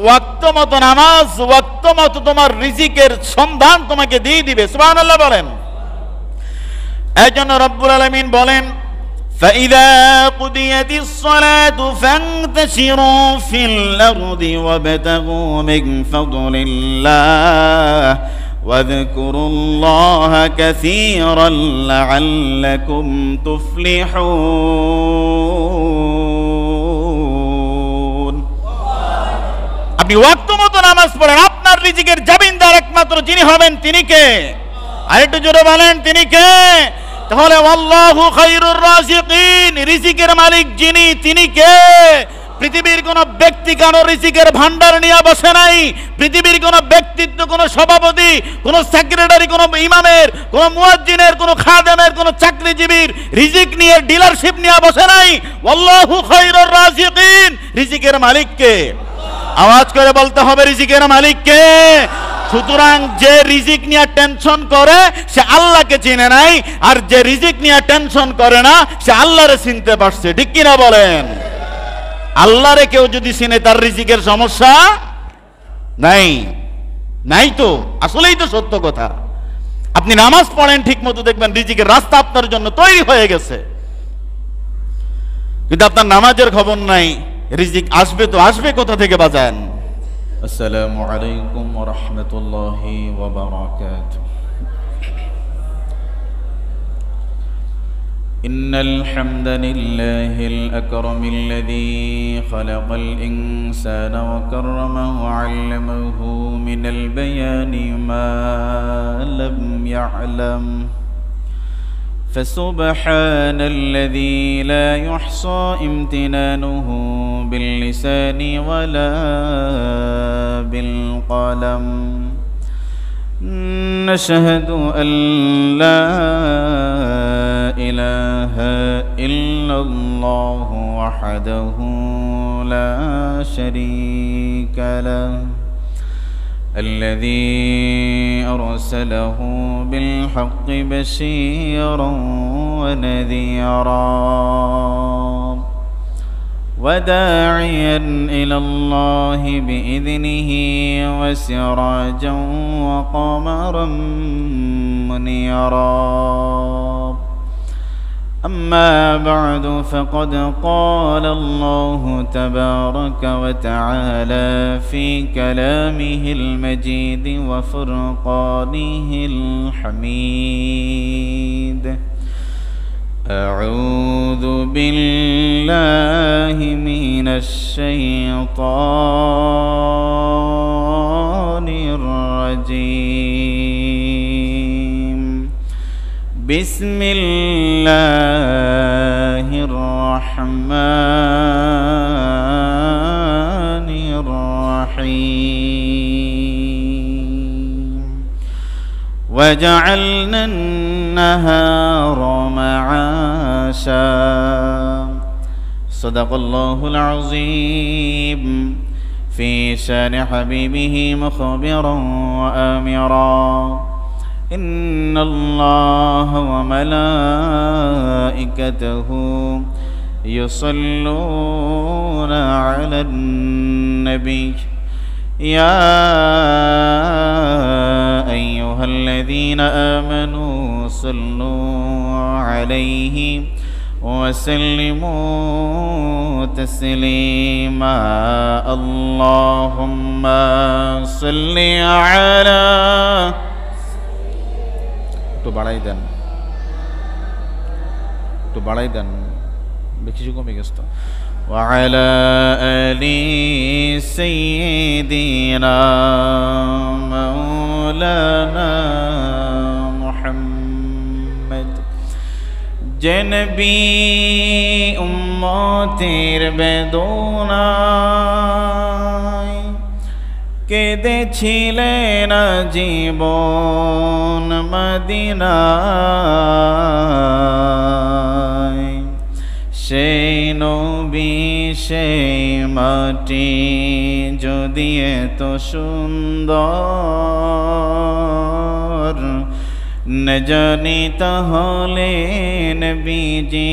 ওয়াক্ত মতো নামাজ, ওয়াক্ত মতো তোমার রিজিকের সন্ধান তোমাকে দিয়ে দিবে। সুবহানাল্লাহ বলেন। এজন্য রব্বুল আলামিন বলেন, فَإِذَا قُضِيَتِ الصَّلَاةُ فَانتَشِرُوا فِي الْأَرْضِ وَابْتَغُوا مِنْ فَضْلِ اللَّهِ وَاذْكُرُوا اللَّهَ كَثِيرًا لَعَلَّكُمْ تُفْلِحُونَ। আপনি ওয়াক্ত মতো নামাজ পড়েন, আপনার রিজিকের জামিনদার একমাত্র যিনি হবেন তিনি কে? আরেকটু জোরে বলেন, তিনি কে? তাহলে আল্লাহু খায়রুর রাযিকিন, রিজিকের মালিক যিনি তিনি কে? পৃথিবীর কোন ব্যক্তি কোন রিজিকের ভান্ডার নিয়ে বসে নাই। পৃথিবীর কোন ব্যক্তিত্ব, কোন সভাপতি, কোন সেক্রেটারি, কোন ইমামের, কোন মুয়াজ্জিনের, কোন খাদেমের, কোন চাকরিজীবীর রিজিক নিয়ে ডিলারশিপ নিয়ে বসে নাই। আল্লাহু খায়রুর রাযিকিন, রিজিকের মালিক কে? আওয়াজ করে বলতে হবে, রিজিকের মালিক কে? সুতরাং যে রিজিক নিয়ে টেনশন করে সে আল্লাহকে চিনে নাই, আর যে রিজিক নিয়ে টেনশন করে না সে আল্লাহরে চিনতে পারছে। ঠিক কিনা বলেন? আল্লাহরে কেউ যদি চিনে তার রিজিকের সমস্যা নাই। নাই তো, আসলেই তো সত্য কথা। আপনি নামাজ পড়েন ঠিক মতো, দেখবেন রিজিকের রাস্তা আপনার জন্য তৈরি হয়ে গেছে। কিন্তু আপনার নামাজের খবর নাই, রিজিক আসবে তো আসবে কোথা থেকে বাজান? আসসালামু আলাইকুম ওয়া রাহমাতুল্লাহি ওয়া বারাকাতুহু। ইন্নাল হামদালিল্লাহিল আকরামিল্লাযী খালাকাল ইনসানা ওয়া কাররামাহু ওয়া 'allamaহু মিনাল বায়ানি মা লাম ইয়া'লাম। فسبحان الذي لا يحصى امتنانه باللسان ولا بالقلم. نشهد أن لا إله إلا الله وحده لا شريك له الذي أرسله بالحق بشيرا ونذيرا وداعيا إلى الله بإذنه وسراجا وقمرا منيرا. أما بعد فقد قال الله تبارك وتعالى في كلامه المجيد وفرقانه الحميد. أعوذ بالله من الشيطان الرجيم. بسم الله الرحمن الرحيم. وجعلنا النهار معاشا. صدق الله العظيم في شان حبيبه مخبرا وآمرا. إن الله وملائكته يصلون على النبي يا أيها الذين آمنوا صلوا عليه وسلموا تسليما. اللهم صل على একটু বাড়াই দেন বেশি কমে গেছে। وعلى آل سيدنا مولانا محمد যে নবী উম্মতের বেদনায় কেঁদেছিলেন জীবন মদিনায়, সেই নবী সেই মাটি যদি এত সুন্দর, न जानी ताहले नबीजी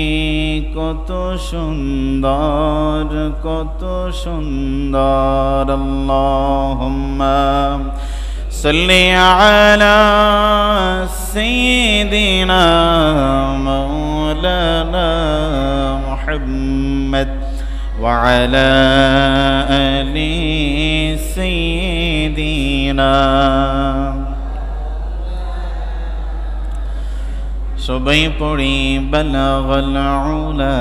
कत सुंदर अल्लाहुम्मा सल्ली अला सय्यिदिना मौलाना मुहम्मद व अला आलि सय्यिदिना। সবাই পড়ি বালাগাল উলা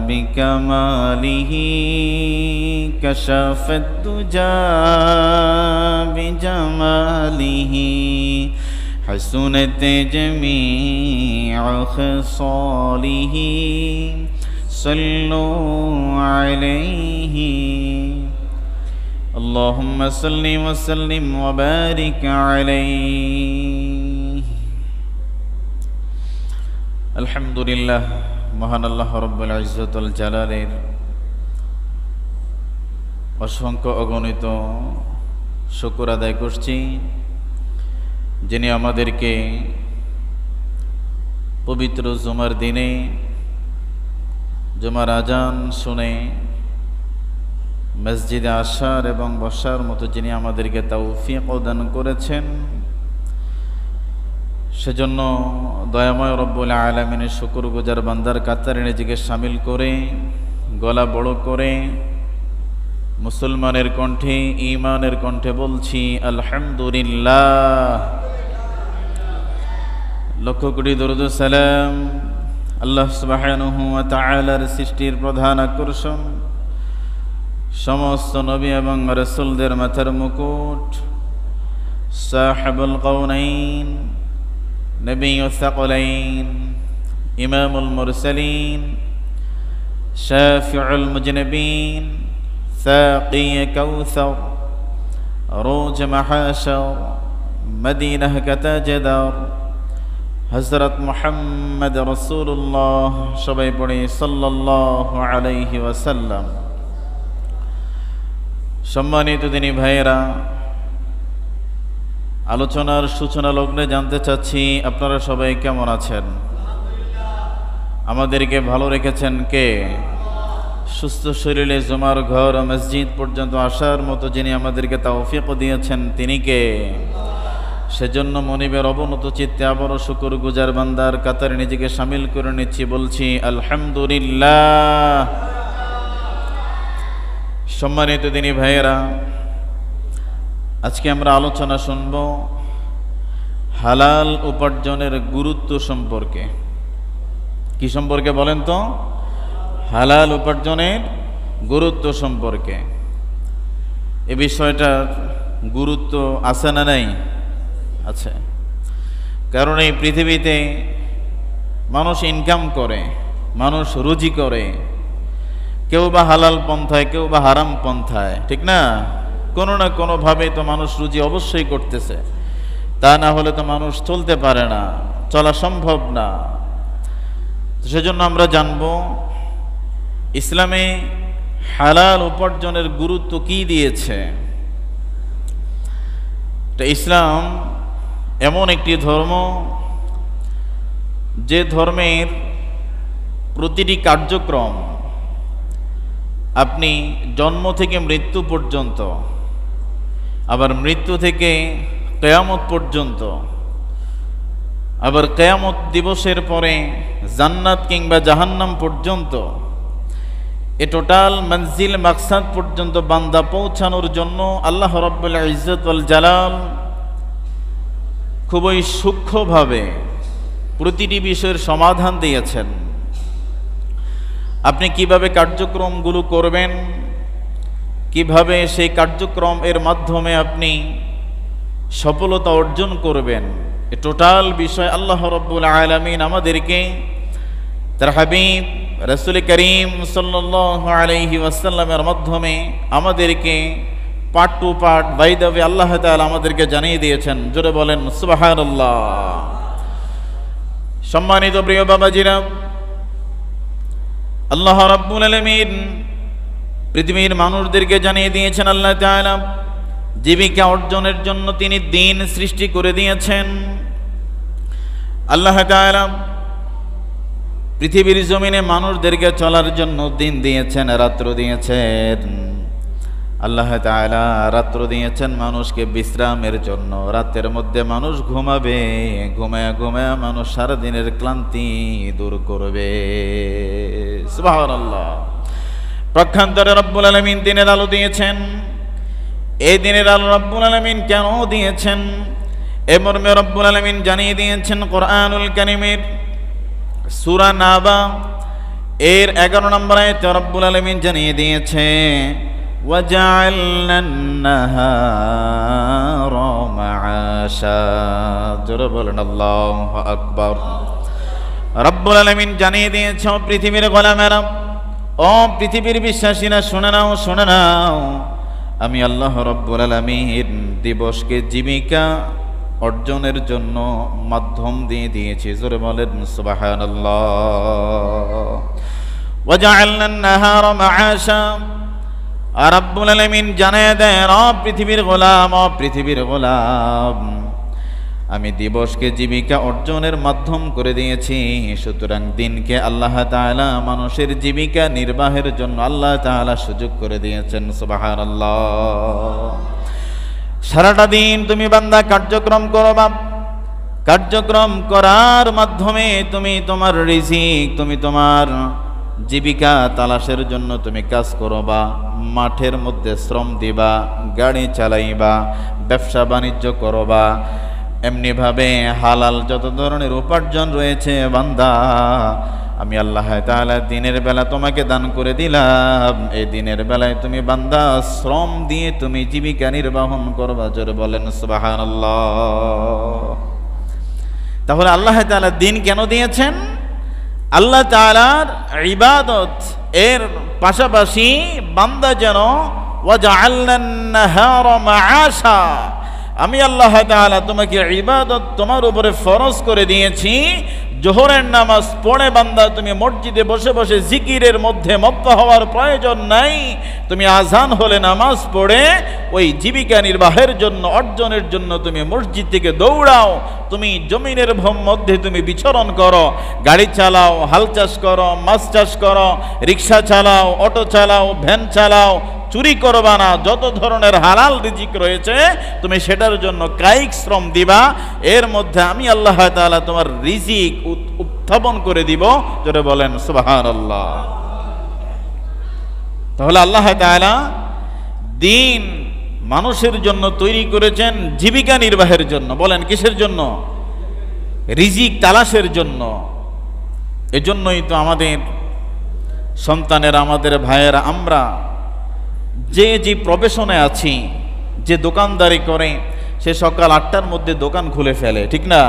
বিকামালিহি কাশাফাত দুজা বিজামালিহি হাসুনাত জামিউ খিসালিহি সাল্লু আলাইহি আল্লাহুম্মা সাল্লি ওয়া সাল্লিম ওয়া বারিক আলাইহি। আলহামদুলিল্লাহ, মহান আল্লাহ রব্বুল ইজ্জতুল জালালের অসংখ্য অগণিত শুকর আদায় করছি, যিনি আমাদেরকে পবিত্র জুমার দিনে জুমার আজান শুনে মসজিদে আসার এবং বসার মতো যিনি আমাদেরকে তৌফিক দান করেছেন, সেজন্য দয়াময় রব্বুল আলামিনের শুকরগুজার বান্দার কাতারে নিজেকে শামিল করে গলা বড় করে মুসলমানের কণ্ঠে ঈমানের কণ্ঠে বলছি আলহামদুলিল্লাহ। লক্ষ কোটি দরুদ ও সালাম আল্লাহ সুবহানাহু ওয়া তাআলার সৃষ্টির প্রধান আকর্ষণ, সমস্ত নবী এবং রাসূলদের মাথার মুকুট, সাহিবুল কাউনাইন নবিয়্যুস সাকলাইন ইমামুল মুরসালিন শাফিউল মুজনবিন সাকিয় কাউসার রোজ মাহাশর মদিনাহ কাতাজদার হযরত মুহাম্মদ রাসূলুল্লাহ। সবাই পড়ে সাল্লাল্লাহু আলাইহি ওয়াসাল্লাম। সম্মানিত দিনী ভাইয়েরা, আলোচনার সূচনা লগ্নে জানতে চাচ্ছি আপনারা সবাই কেমন আছেন? আমাদেরকে ভালো রেখেছেন কে? সুস্থ শরীরে জুমার ঘর ও মসজিদ পর্যন্ত আসার মতো যিনি আমাদেরকে তৌফিক দিয়েছেন তিনি কে? সেজন্য মনিবের অবনত চিত্তে আবারও শুকরগুজার বান্দার কাতারে নিজেকে শামিল করে নিচ্ছি, বলছি আলহামদুলিল্লাহ। সম্মানিত দিনী ভাইয়েরা, আজকে আমরা আলোচনা শুনব হালাল উপার্জনের গুরুত্ব সম্পর্কে। কি সম্পর্কে বলেন তো? হালাল উপার্জনের গুরুত্ব সম্পর্কে। এ বিষয়টার গুরুত্ব আছে না নাই? আছে। কারণ এই পৃথিবীতে মানুষ ইনকাম করে, মানুষ রুজি করে, কেউ বা হালাল পন্থায়, কেউ বা হারাম পন্থায়, ঠিক না? কোনো না কোনোভাবে তো মানুষ রুজি অবশ্যই করতেছে, তা না হলে তো মানুষ চলতে পারে না, চলা সম্ভব না। সেজন্য আমরা জানব ইসলামে হালাল উপার্জনের গুরুত্ব কি দিয়েছে। ইসলাম এমন একটি ধর্ম যে ধর্মের প্রতিটি কার্যক্রম আপনি জন্ম থেকে মৃত্যু পর্যন্ত, আবার মৃত্যু থেকে কিয়ামত পর্যন্ত, আবার কিয়ামত দিবসের পরে জান্নাত কিংবা জাহান্নাম পর্যন্ত, এ টোটাল মঞ্জিল মাকসাদ পর্যন্ত বান্দা পৌঁছানোর জন্য আল্লাহ রাব্বুল ইজ্জত ওয়াল জালাল খুবই সূক্ষ্মভাবে প্রতিটি বিষয়ের সমাধান দিয়েছেন। আপনি কিভাবে কার্যক্রমগুলো করবেন, কিভাবে সেই কার্যক্রম এর মাধ্যমে আপনি সফলতা অর্জন করবেন, এ টোটাল বিষয় আল্লাহ রাব্বুল আলামিন আমাদেরকে তার হাবিব রাসূল করিম সাল্লাল্লাহু আলাইহি ওয়াসাল্লামের মাধ্যমে আমাদেরকে part to part by the way আল্লাহ তাআলা আমাদেরকে জানিয়ে দিয়েছেন। জোরে বলেন সুবহানাল্লাহ। সম্মানিত প্রিয় বাবাজিরা, আল্লাহ রাব্বুল আলামিন পৃথিবীর মানুষদেরকে জানিয়ে দিয়েছেন আল্লাহ তাআলা জীবিকা অর্জনের জন্য তিনি দিন সৃষ্টি করে দিয়েছেন। আল্লাহ তাআলা পৃথিবীর জমিনে মানুষদেরকে চলার জন্য দিন দিয়েছেন, রাত্র দিয়েছেন। আল্লাহ তাআলা রাত্র দিয়েছেন মানুষকে বিশ্রামের জন্য। রাতের মধ্যে মানুষ ঘুমাবে, ঘুমায়া ঘুমায়া মানুষ সারাদিনের ক্লান্তি দূর করবে। সুবহানাল্লাহ। পক্ষান্তরে রব্বুল আলামিন দিনের আলো দিয়েছেন। এই দিনের আলো রব্বুল আলামিন কেন দিয়েছেন এ মর্মে রব্বুল আলামিন জানিয়ে দিয়েছেন কোরআনুল কারীমের সূরা নাবা এর 11 নম্বর আয়াতে রব্বুল আলামিন জানিয়ে দিয়েছে وَجَعَلْنَا النَّهَارَ مَعَاشًا। জোরে বলেন আল্লাহু আকবার। রব্বুল আলামিন জানিয়ে দিয়েছে ও পৃথিবীর গোলামেরা, ও পৃথিবীর বিশ্বাসীরা শুনে নাও, শুনে নাও, আমি আল্লাহ রব্বুল আলামিন দিবসকে জীবিকা অর্জনের জন্য মাধ্যম দিয়ে দিয়েছি। জোরে বলেন সুবহানাল্লাহ। وَجَعَلْنَا النَّهَارَ مَعَاشًا। আর রব্বুল আলামিন জানিয়ে দেন ও পৃথিবীর গোলাম, ও পৃথিবীর গোলাম, আমি দিবসকে জীবিকা অর্জনের মাধ্যম করে দিয়েছি। সুতরাং দিনকে আল্লাহ তাআলা মানুষের জীবিকা নির্বাহের জন্য আল্লাহ তাআলা সুযোগ করে দিয়েছেন। সুবহানাল্লাহ। সারাটা দিন তুমি বান্দা কার্যক্রম করবা, কার্যক্রম করার মাধ্যমে তুমি তোমার রিজিক, তুমি তোমার জীবিকা তালাশের জন্য তুমি কাজ করবা, মাঠের মধ্যে শ্রম দিবা, গাড়ি চালাইবা, ব্যবসা বাণিজ্য করবা। এমনিভাবে হালাল যত ধরনের উপার্জন রয়েছে বান্দা, আমি আল্লাহ তাআলা দিনের বেলা তোমাকে দান করে দিলাম। এই দিনের বেলায় তুমি বান্দা শ্রম দিয়ে তুমি জীবিকা নির্বাহন করবা। জোরে বলেন সুবহানাল্লাহ। তাহলে আল্লাহ তাআলা দিন কেন দিয়েছেন? আল্লাহ তাআলার ইবাদত এর পাশাপাশি বান্দা যেন ওয়াজআলনান নাহারা মাআশা, আমি আল্লাহ তাআলা তোমাকে ইবাদত তোমার উপরে ফরজ করে দিয়েছি। জোহরের নামাজ পড়ে বান্দা তুমি মসজিদে বসে বসে জিকিরের মধ্যে মত্ত হওয়ার প্রয়োজন নাই। তুমি আজান হলে নামাজ পড়ে ওই জীবিকা নির্বাহের জন্য, অর্জনের জন্য তুমি মসজিদ থেকে দৌড়াও। তুমি জমিনের মধ্যে তুমি বিচরণ করো, গাড়ি চালাও, হাল চাষ করো, মাছ চাষ করো, রিক্সা চালাও, অটো চালাও, ভ্যান চালাও, চুরি করবা না। যত ধরনের হালাল রিজিক রয়েছে তুমি সেটার জন্য কায়িক শ্রম দিবা। এর মধ্যে আমি আল্লাহ তাআলা তোমার রিজিক উত্থাপন করে দিব। যেটা বলেন সুবহানাল্লাহ। তাহলে আল্লাহ তাআলা দিন মানুষের জন্য তৈরি করেছেন জীবিকা নির্বাহের জন্য। বলেন কিসের জন্য? রিজিক তালাশের জন্য। এজন্যই তো আমাদের সন্তানেরা, আমাদের ভাইয়েরা, আমরা যে প্রফেশনে আছি, যে দোকানদারি করে, সে সকাল 8টার মধ্যে দোকান খুলে ফেলে, ঠিক না?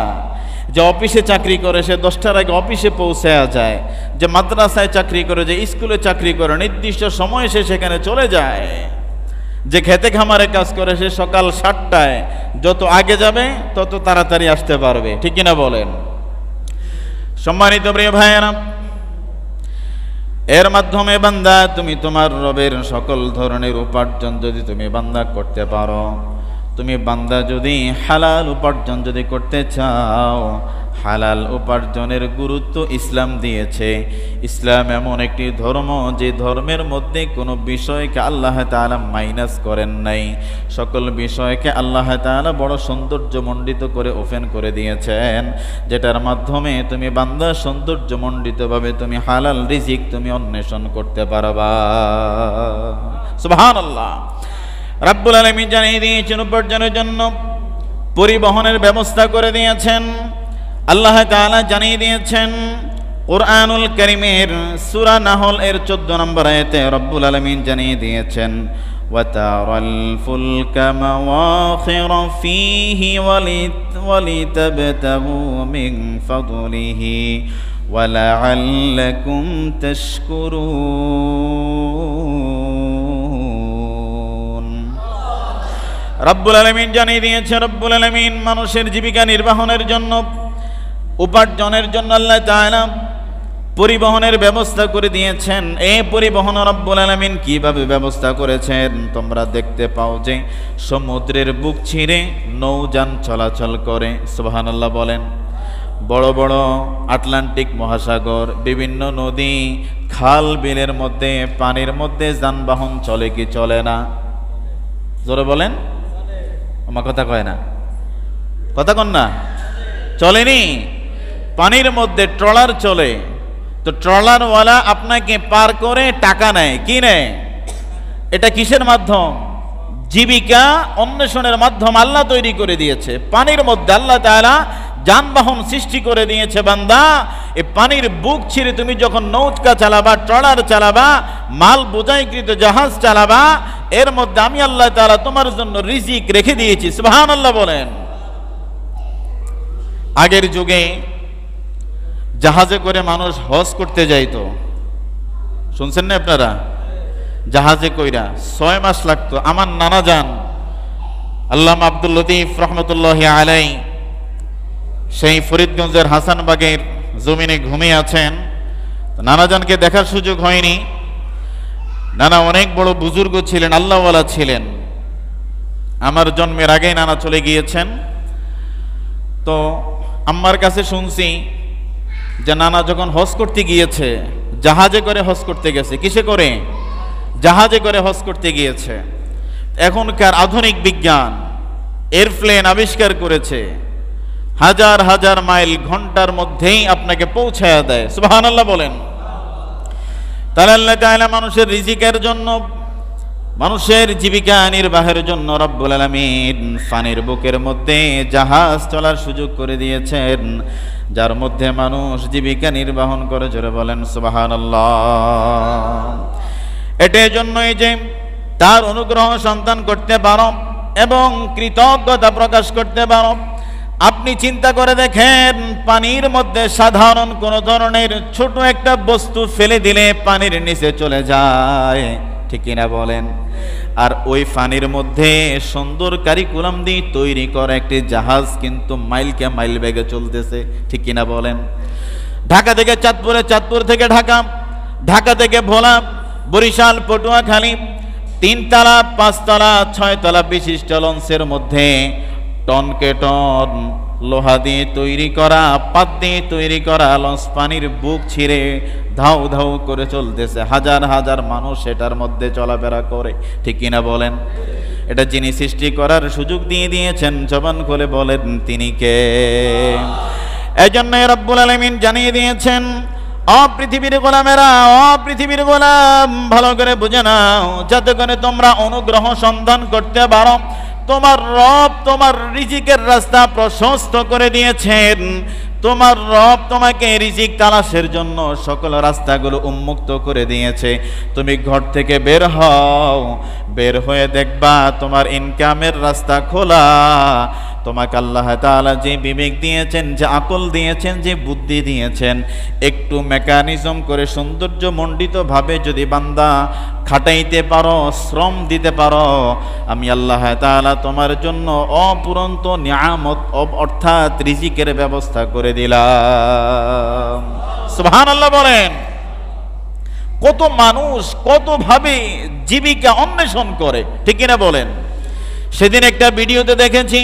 যে অফিসে চাকরি করে সে 10টার আগে অফিসে পৌঁছায়া যায়। যে মাদ্রাসায় চাকরি করে, যে স্কুলে চাকরি করে, নির্দিষ্ট সময়ে সে সেখানে চলে যায়। যে খেতে খামারে কাজ করে সে সকাল 7টায় যত আগে যাবে তত তাড়াতাড়ি আসতে পারবে, ঠিক কিনা বলেন? সম্মানিত প্রিয় ভাইয়েরা, এর মাধ্যমে বান্দা তুমি তোমার রবের সকল ধরনের উপার্জন যদি তুমি বান্দা করতে পারো, তুমি বান্দা যদি হালাল উপার্জন যদি করতে চাও, হালাল উপার্জনের গুরুত্ব ইসলাম দিয়েছে। ইসলাম এমন একটি ধর্ম যে ধর্মের মধ্যে কোনো বিষয়কে আল্লাহ তাআলা মাইনাস করেন নাই। সকল বিষয়কে আল্লাহ তাআলা বড় সৌন্দর্যমণ্ডিত করে ওপেন করে দিয়েছেন, যেটার মাধ্যমে তুমি বান্দা সৌন্দর্যমণ্ডিতভাবে তুমি হালাল রিজিক তুমি অন্বেষণ করতে পারবা। সুবহানাল্লাহ। রাব্বুল আলামিন জানিয়ে দিয়েছেন উপার্জনের জন্য পরিবহনের ব্যবস্থা করে দিয়েছেন। আল্লাহ তাআলা জানিয়ে দিয়েছেন কুরআনুল কারীমের সূরা নাহল এর 14 নম্বর আয়াতে রব্বুল আলামিন জানিয়ে দিয়েছেন ওয়াতারাল ফুলকা মাওয়াখিরা ফীহি ওয়ালিতাবতাগু মিন ফাদলিহি ওয়ালাআল্লাকুম তাশকুরুন। রব্বুল আলামিন জানিয়ে দিয়েছেন, রব্বুল আলামিন মানুষের জীবিকা নির্বাহনের জন্য, উপার্জনের জন্য আল্লাহ তাআলা পরিবহনের ব্যবস্থা করে দিয়েছেন। এই পরিবহন রব্বুল আলামিন কিভাবে ব্যবস্থা করেছেন? তোমরা দেখতে পাও যে সমুদ্রের বুক ছিঁড়ে নৌযান চলাচল করে। সুবহানাল্লাহ বলেন। বড় বড় আটলান্টিক মহাসাগর, বিভিন্ন নদী, খাল বিলের মধ্যে, পানির মধ্যে যানবাহন চলে কি চলে না? জোরে বলেন, আমার কথা কয় না, কথা কন না, চলেনি? পানির মধ্যে ট্রলার চলে, তো ট্রলারওয়ালা আপনাকে পার করে টাকা নেয়, কি নেয়? এটা কিসের মাধ্যম? জীবিকা অন্বেষণের মাধ্যম আল্লাহ তৈরি করে দিয়েছে। পানির মধ্যে আল্লাহ তাআলা যানবাহন সৃষ্টি করে দিয়েছে। বান্দা, এই পানির বুক ছিঁড়ে তুমি যখন নৌকা চালাবা, ট্রলার চালাবা, মাল বোঝাইকৃত জাহাজ চালাবা, এর মধ্যে আমি আল্লাহ তাআলা তোমার জন্য রিজিক রেখে দিয়েছি। সুবহানাল্লাহ বলেন। আগের যুগে জাহাজে করে মানুষ হজ করতে যাইতো, শুনছেন না আপনারা? জাহাজে কইরা 6 মাস লাগতো। আমার নানা যান আল্লামা আব্দুল লতিফ রহমতুল্লাহি আলাই সেই ফরিদগঞ্জের হাসানবাগের জমিনে ঘুমিয়ে আছেন। নানাজানকে দেখার সুযোগ হয়নি। নানা অনেক বড় বুজুর্গ ছিলেন, আল্লাহওয়ালা ছিলেন। আমার জন্মের আগেই নানা চলে গিয়েছেন। তো আম্মার কাছে শুনছি যে নানা যখন হজ করতে গিয়েছে, জাহাজে করে হজ করতে গেছে। কিসে করে? জাহাজে করে হজ করতে গিয়েছে। এখনকার আধুনিক বিজ্ঞান এয়ারপ্লেন আবিষ্কার করেছে, হাজার হাজার মাইল ঘন্টার মধ্যেই আপনাকে পৌঁছায়া দেয়। সুবহানাল্লাহ বলেন। তাহলে আল্লাহ তাআলা মানুষের রিজিকের জন্য, মানুষের জীবিকা নির্বাহের জন্য রব্বুল আলামিন পানির বুকের মধ্যে জাহাজ চলার সুযোগ করে দিয়েছেন, যার মধ্যে মানুষ জীবিকা নির্বাহন করে। জোরে বলেন সুবহানাল্লাহ। এটার জন্যই যে তার অনুগ্রহ সন্তান করতে পারো এবং কৃতজ্ঞতা প্রকাশ করতে পারো। আপনি চিন্তা করে দেখেন, পানির মধ্যে সাধারণ কোন ধরনের ছোট একটা বস্তু ফেলে দিলে পানির নিচে চলে যায়, ঠিক কিনা বলেন? আর ওই পানির মধ্যে সুন্দর কারিকুলাম দিয়ে তৈরি করা একটি জাহাজ কিন্তু মাইলকে মাইল বেগে চলতেছে, ঠিক কিনা বলেন? ঢাকা থেকে চাঁদপুরে, চাঁদপুর থেকে ঢাকা, ঢাকা থেকে ভোলা, বরিশাল, পটুয়াখালী, 3 তলা 5 তলা 6 তলা বিশিষ্ট লঞ্চের মধ্যে টনকে টন লোহা দিয়ে তৈরি করা, পাত দিয়ে তৈরি করা লঞ্চ পানির বুক ছিঁড়ে ধাউ ধাউ করে চলতেছে। হাজার হাজার মানুষ এটার মধ্যে চলাফেরা করে, ঠিক কিনা বলেন? এটা যিনি সৃষ্টি করার সুযোগ দিয়ে দিয়েছেন, জবান খুলে বলেন তিনি কে? এজন্য রব্বুল আলামিন জানিয়ে দিয়েছেন, পৃথিবীর গোলামেরা, পৃথিবীর গোলাম, ভালো করে বুঝে নাও, যাতে করে তোমরা অনুগ্রহ সন্ধান করতে পারো। তোমার রব তোমার রিজিকের রাস্তা প্রশস্ত করে দিয়েছেন। তোমার রব তোমাকে রিজিক তালাশের জন্য সকল রাস্তাগুলো উন্মুক্ত করে দিয়েছে। তুমি ঘর থেকে বের হও, বের হয়ে দেখবা তোমার ইনকামের রাস্তা খোলা। তোমাকে আল্লাহ তাআলা যে বিবেক দিয়েছেন, যে আকল দিয়েছেন, যে বুদ্ধি দিয়েছেন, একটু মেকানিজম করে সৌন্দর্য মণ্ডিতভাবে যদি বান্দা খাটাইতে পারো, শ্রম দিতে পারো, আমি আল্লাহ তাআলা তোমার জন্য অপুরন্ত নিয়ামত অর্থাৎ রিজিকের ব্যবস্থা করে দিলাম। সুবহানাল্লাহ বলেন। কত মানুষ কতভাবে জীবিকা অন্বেষণ করে, ঠিক কিনা বলেন? সেদিন একটা ভিডিওতে দেখেছি,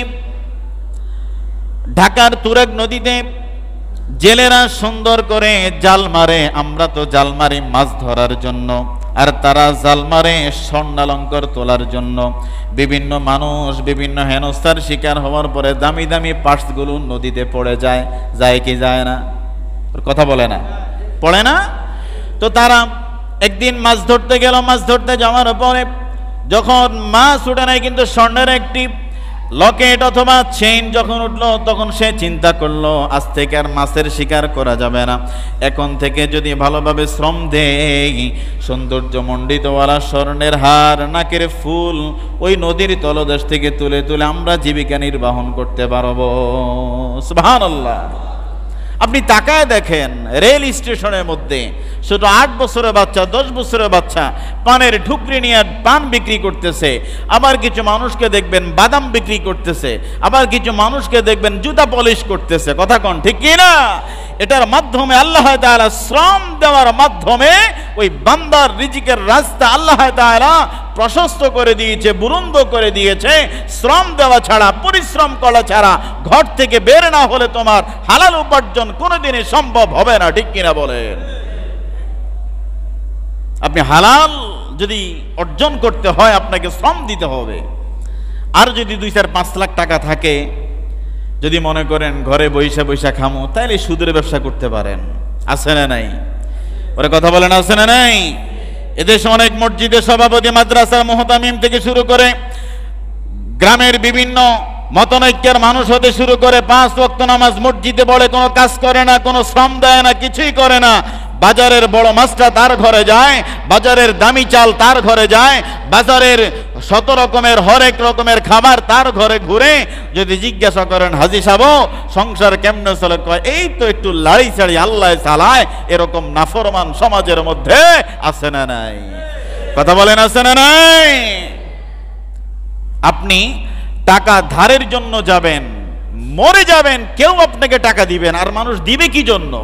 ঢাকার তুরাগ নদীতে জেলেরা সুন্দর করে জাল মারে। আমরা তো জাল মারি মাছ ধরার জন্য, আর তারা জাল মারে স্বর্ণালঙ্কার তোলার জন্য। বিভিন্ন মানুষ বিভিন্ন হেনস্থার শিকার হওয়ার পরে দামি দামি পার্টসগুলো নদীতে পড়ে যায়। যায় কি যায় না? কথা বলে না, পড়ে না? তো তারা একদিন মাছ ধরতে গেল। মাছ ধরতে যাওয়ার পরে যখন মাছ উঠে নাই, কিন্তু স্বর্ণের একটি লকেট অথবা চেইন যখন উঠলো, তখন সে চিন্তা করলো আজ থেকে আর মাছের শিকার করা যাবে না। এখন থেকে যদি ভালোভাবে শ্রম দেই, সৌন্দর্য মণ্ডিতওয়ালা স্বর্ণের হার, নাকের ফুল ওই নদীর তলদেশ থেকে তুলে তুলে আমরা জীবিকা নির্বাহন করতে পারবো। সুবহানাল্লাহ। আপনি তাকায় দেখেন, রেল স্টেশনের মধ্যে ছোট 8 বছরের বাচ্চা, 10 বছরের বাচ্চা পানের ঢুকরি নিয়ে পান বিক্রি করতেছে। আবার কিছু মানুষকে দেখবেন বাদাম বিক্রি করতেছে। আবার কিছু মানুষকে দেখবেন জুতা পলিশ করতেছে। কথা কন, ঠিক কি না? এটার মাধ্যমে আল্লাহ তাআলা শ্রম দেওয়ার মাধ্যমে ওই বান্দার রিজিকের রাস্তা আল্লাহ তাআলা প্রশস্ত করে দিয়েছে, বুলন্দ করে দিয়েছে। শ্রম দেওয়া ছাড়া, পরিশ্রম করা ছাড়া, ঘর থেকে বের না হলে তোমার হালাল উপার্জন কোনোদিনই সম্ভব হবে না, ঠিক কিনা বলেন? আপনি হালাল যদি অর্জন করতে হয় আপনাকে শ্রম দিতে হবে। আর যদি 2-4-5 লাখ টাকা থাকে, যদি মনে করেন ঘরে বৈশা বৈশা খামো, তাহলে সুদের ব্যবসা করতে পারেন। আছে না নাই? ওরা কথা বলেন, আছে না নাই? এদেশে অনেক মসজিদের সভাপতি, মাদ্রাসার মুহতামিম থেকে শুরু করে গ্রামের বিভিন্ন মতনৈক্যের মানুষ হতে শুরু করে 5 ওয়াক্ত নামাজ মসজিদে পড়ে, কোনো কাজ করে না, কোনো শ্রম দেয় না, কিছুই করে না। বাজারের বড় মাছটা তার ঘরে যায়, বাজারের দামি চাল তার ঘরে যায়, বাজারের 100 রকমের হরেক রকমের খাবার তার ঘরে ঘুরে। যদি জিজ্ঞাসা করেন হাজী সাহেব সংসার কেমনে চলে, কয় এই তো একটু লাড়ি ছাড়ি আল্লাহ চালায়। এরকম নাফরমান সমাজের মধ্যে আছে না নাই? কথা বলেন, আছে না নাই? আপনি টাকা ধারের জন্য যাবেন, মরে যাবেন, কেউ আপনাকে টাকা দিবেন, আর মানুষ দিবে কি জন্য?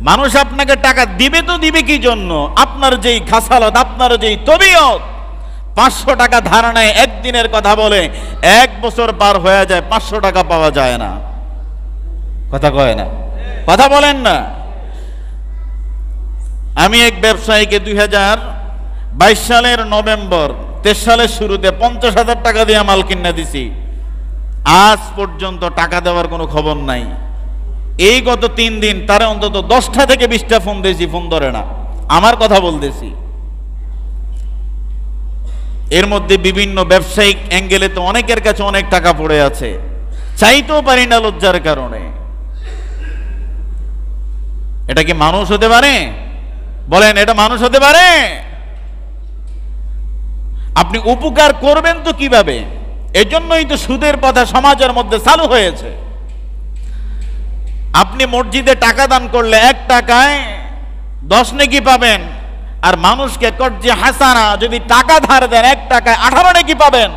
মানুষ আপনাকে টাকা দিবে তো দিবে কি জন্য? আপনার যেই খাসালত, আপনার যেই তবিয়ত, 500 টাকা ধার নেয়, একদিনের কথা বলে, 1 বছর পার হয়ে যায়, 500 টাকা পাওয়া যায় না। কথা কয় না? কথা বলেন না? আমি এক ব্যবসায়ীকে 2022 সালের নভেম্বর, 23 সালের শুরুতে 50,000 টাকা দিয়ে মাল কিনে দিছি। আজ পর্যন্ত টাকা দেওয়ার কোনো খবর নাই। এই গত 3 দিন তারা অন্তত 10টা থেকে 20টা ফোন দিয়েছি, ফোন ধরে না। আমার কথা বলতেছি। এর মধ্যে বিভিন্ন ব্যবসায়িক অ্যাঙ্গেলে তো অনেকের কাছে অনেক টাকা পড়ে আছে, চাইতেও পারি না লজ্জার কারণে। এটা কি মানুষ হতে পারে? বলেন, এটা মানুষ হতে পারে? আপনি উপকার করবেন তো কিভাবে? এজন্যই তো সুদের কথা সমাজের মধ্যে চালু হয়েছে। আপনি মসজিদে টাকা দান করলে 1 টাকায় 10 নেকি পাবেন, আর মানুষকে কর্জে হাসানা যদি টাকা ধার দেন 1 টাকায় 18 নেকি পাবেন।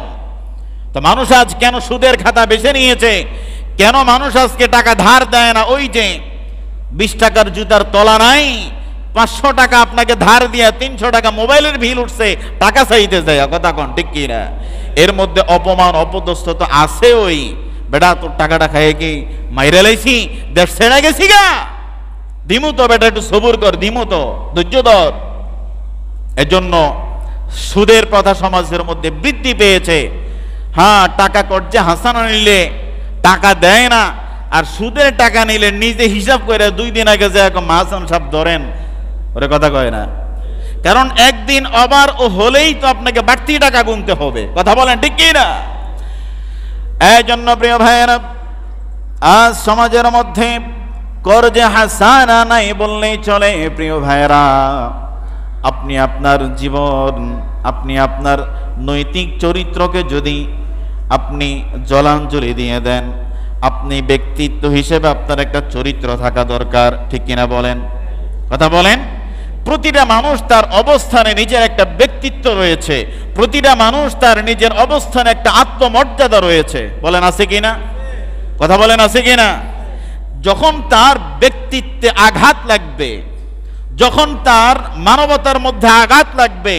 তো মানুষ আজ কেন সুদের খাতা বেছে নিয়েছে? কেন মানুষ আজকে টাকা ধার দেয় না? ওই যে 20 টাকার জুতার তলা নাই, 500 টাকা আপনাকে ধার দিয়া 300 টাকা মোবাইলের বিল উঠছে, টাকা চাইতে যায়। কথা কন, ঠিক কি না? এর মধ্যে অপমান অপদস্থ তো আছে। ওই বেটা তোর টাকাটা খাইয়ে কি মাইরে লাইছি, দেশ ছেড়ে গেছি গা, দিমু তো বেটা, একটু সবুর কর, দিমু তো, ধৈর্য ধর। এজন্য সুদের প্রথা সমাজের মধ্যে বৃদ্ধি পেয়েছে। হ্যাঁ, টাকা কর্জে হাসানা নিলে টাকা দেয় না, আর সুদের টাকা নিলে নিজে হিসাব করে 2 দিন আগে যে মাহাজন সাহেব ধরেন, ওরে কথা কয় না। কারণ একদিন আবার ও হলেই তো আপনাকে বাড়তি টাকা গুনতে হবে। কথা বলেন, ঠিক কি না? এই জন্য প্রিয় ভাইয়েরা, আজ সমাজের মধ্যে কর্জে হাসানা নাই বললেই চলে। প্রিয় ভাইয়েরা, আপনি আপনার জীবন, আপনি আপনার নৈতিক চরিত্রকে যদি আপনি জলাঞ্জলি দিয়ে দেন, আপনি ব্যক্তিত্ব হিসেবে আপনার একটা চরিত্র থাকা দরকার, ঠিক কিনা বলেন? কথা বলেন। প্রতিটা মানুষ তার অবস্থানে নিজের একটা ব্যক্তিত্ব রয়েছে, প্রতিটা মানুষ তার নিজের অবস্থানে একটা আত্মমর্যাদা রয়েছে। বলেন, আছে কিনা? কথা বলেন, আছে কিনা? যখন তার ব্যক্তিত্বে আঘাত লাগবে, যখন তার মানবতার মধ্যে আঘাত লাগবে,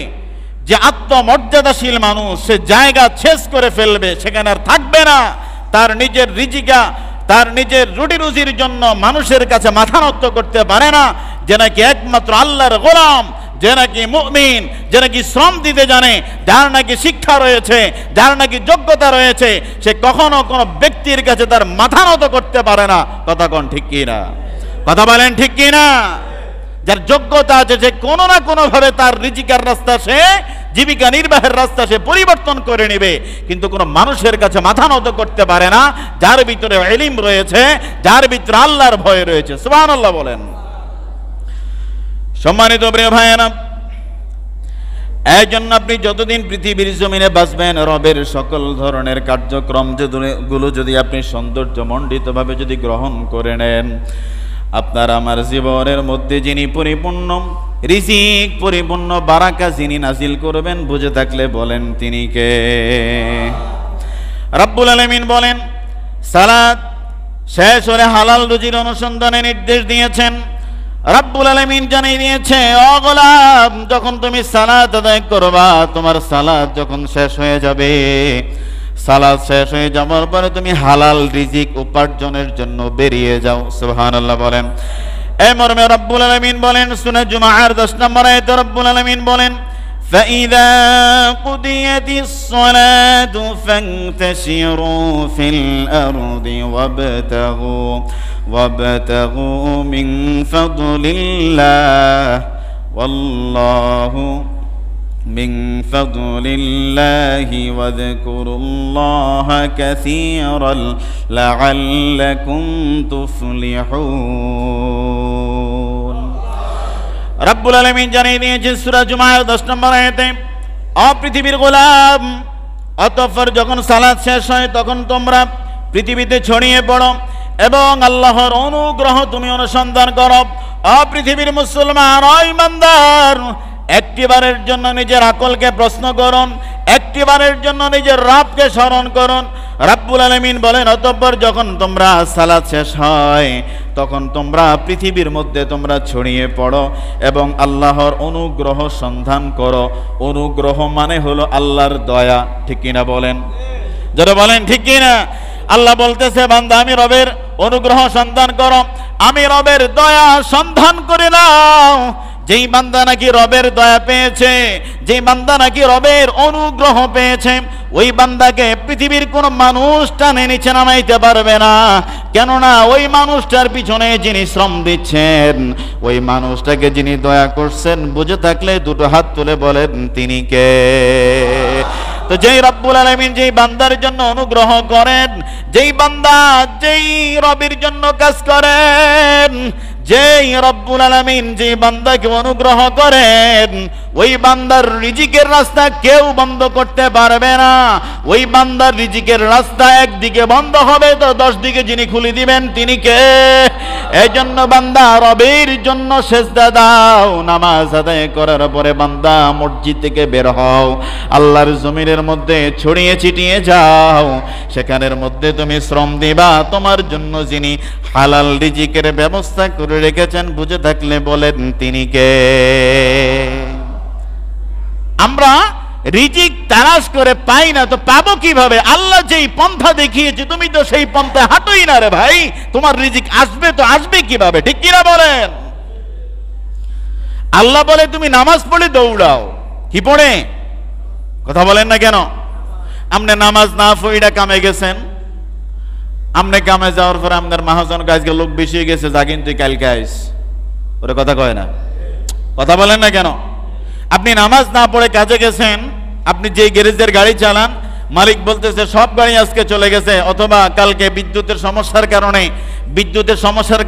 যে আত্মমর্যাদাশীল মানুষ সে জায়গা শেষ করে ফেলবে, সেখানে আর থাকবে না। তার নিজের রিজিকা, তার নিজের রুটি রুজির জন্য মানুষের কাছে মাথা নত করতে পারে না, যে নাকি একমাত্র আল্লাহর গোলাম, যে নাকি মুমিন, যে নাকি শ্রম দিতে জানে, যার নাকি শিক্ষা রয়েছে, যার নাকি যোগ্যতা রয়েছে, সে কখনো কোনো ব্যক্তির কাছে তার মাথা নত করতে পারে না। কথা কোন, ঠিক কি না? কথা বলেন, ঠিক কি না? যার যোগ্যতা আছে সে কোনো না কোনো ভাবে তার রিজিকার রাস্তা, সে জীবিকা নির্বাহের রাস্তা সে পরিবর্তন করে নেবে, কিন্তু কোনো মানুষের কাছে মাথা নত করতে পারে না যার ভিতরে ইলম রয়েছে, যার ভিতরে আল্লাহর ভয় রয়েছে। সুবহানাল্লাহ বলেন। সম্মানিত প্রিয় ভাইয়েরা, এই জন্য আপনি যতদিন পৃথিবীর জমিনে বাঁচবেন, রবের সকল ধরনের কার্যক্রম গুলো যদি আপনি সৌন্দর্যমণ্ডিতভাবে যদি গ্রহণ করে নেন, আপনার আমার জীবনের মধ্যে যিনি পরিপূর্ণ রিজিক, পরিপূর্ণ বারাকা যিনি নাজিল করবেন, বুঝে থাকলে বলেন তিনি কে? রব্বুল আলামিন বলেন, সালাত শেষ হলে হালাল রুজির অনুসন্ধানে নির্দেশ দিয়েছেন। রব্বুল আলামিন জানিয়ে দিয়েছে, ও গোলাম, যখন তুমি সালাত আদায় করবা, তোমার সালাত যখন শেষ হয়ে যাবে, সালাত শেষ হয়ে যাওয়ার পরে তুমি হালাল রিজিক উপার্জনের জন্য বেরিয়ে যাও। সুবহানাল্লাহ বলেন। এই মর্মে রব্বুল আলামিন বলেন সূরা জুমার 10 নম্বর আয়াতে রব্বুল আলামিন বলেন فَإِذَا قُضِيَتِ الصَّلَاةُ فَانتَشِرُوا فِي الْأَرْضِ وَابْتَغُوا مِنْ فَضْلِ اللَّهِ وَاللَّهُ مِنْ فَضْلِ اللَّهِ وَاذْكُرُوا اللَّهَ كَثِيرًا لَعَلَّكُمْ تُفْلِحُونَ। রব্বুল আলামিন জানিয়ে দিয়েছেন সূরা জুমার 10 নম্বর আয়াতে, ও পৃথিবীর গোলাম, অতঃপর যখন সালাত শেষ হয় তখন তোমরা পৃথিবীতে ছড়িয়ে পড়ো এবং আল্লাহর অনুগ্রহ তুমি অনুসন্ধান করো। ও পৃথিবীর মুসলমান, ও ইমানদার, একটিবারের জন্য নিজের আকলকে প্রশ্ন করুন, একটিবারের জন্য নিজের রবকে স্মরণ করুন। রব্বুল আলামিন বলেন অতঃপর যখন তোমরা সালাত শেষ হয় তখন তোমরা পৃথিবীর মধ্যে তোমরা ছড়িয়ে পড়ো এবং আল্লাহর অনুগ্রহ সন্ধান করো। অনুগ্রহ মানে হলো আল্লাহর দয়া, ঠিক কিনা বলেন? যারা বলেন ঠিক কিনা? আল্লাহ বলতেছে বান্দা আমি রবের অনুগ্রহ সন্ধান করো, আমি রবের দয়া সন্ধান করে নাও। যেই বান্দা নাকি রবের দয়া পেয়েছে, যেই বান্দা নাকি রবের অনুগ্রহ পেয়েছে, ওই বান্দাকে পৃথিবীর কোনো মানুষ টানে নিচে নামাইতে পারবে না। কেননা ওই মানুষটার পিছনে যিনি শ্রম দিচ্ছেন, ওই মানুষটাকে যিনি দয়া করছেন, বুঝে থাকলে দুটো হাত তুলে বলেন তিনি কে? তো যেই রব্বুল আলামিন যেই বান্দার জন্য অনুগ্রহ করেন, যেই বান্দা যেই রবের জন্য কাজ করেন, যেই রব্বুল আলামিন যেই বান্দাকে অনুগ্রহ করেন, ওই বান্দার রিজিকের রাস্তা কেউ বন্ধ করতে পারবে না। ওই বান্দার রিজিকের রাস্তা একদিকে বন্ধ হবে তো 10 দিকে যিনি খুলে দিবেন তিনি কে? এই জন্য বান্দা রবের জন্য সেজদা দাও, নামাজ আদায় করার পরে বান্দা মসজিদ থেকে বের হও, আল্লাহর জমিনের মধ্যে ছড়িয়ে ছিটিয়ে যাও, সেখানের মধ্যে তুমি শ্রম দিবা। তোমার জন্য যিনি হালাল রিজিকের ব্যবস্থা করে রেখেছেন, বুঝে থাকলে বলেন তিনি কে? আমরা রিজিক তালাশ করে পাই না, তো পাবো কিভাবে? আল্লাহ যেই পন্থা দেখিয়েছে তুমি তো সেই পন্থা হাঁটোই না রে ভাই। তোমার রিজিক আসবে তো আসবে কিভাবে, ঠিক কিনা বলেন? আল্লাহ বলে তুমি নামাজ পড়ে দৌড়াও। কি পড়ে? কথা বলেন না কেন? আপনি নামাজ না পড়ে কামে গেছেন, আপনি কামে যাওয়ার পরে আপনার মহাজন আজকে লোক বেশি হয়ে গেছে, যা কিন্তু কালকে আইস, ওরে কথা কয় না। কথা বলেন না কেন? আপনি নামাজ না পড়ে কাজে গেছেন, আপনি যে গ্যারেজের গাড়ি চালান, মালিক বলতেছে সব গাড়ি আজকে চলে গেছে, অথবা কালকে বিদ্যুতের সমস্যার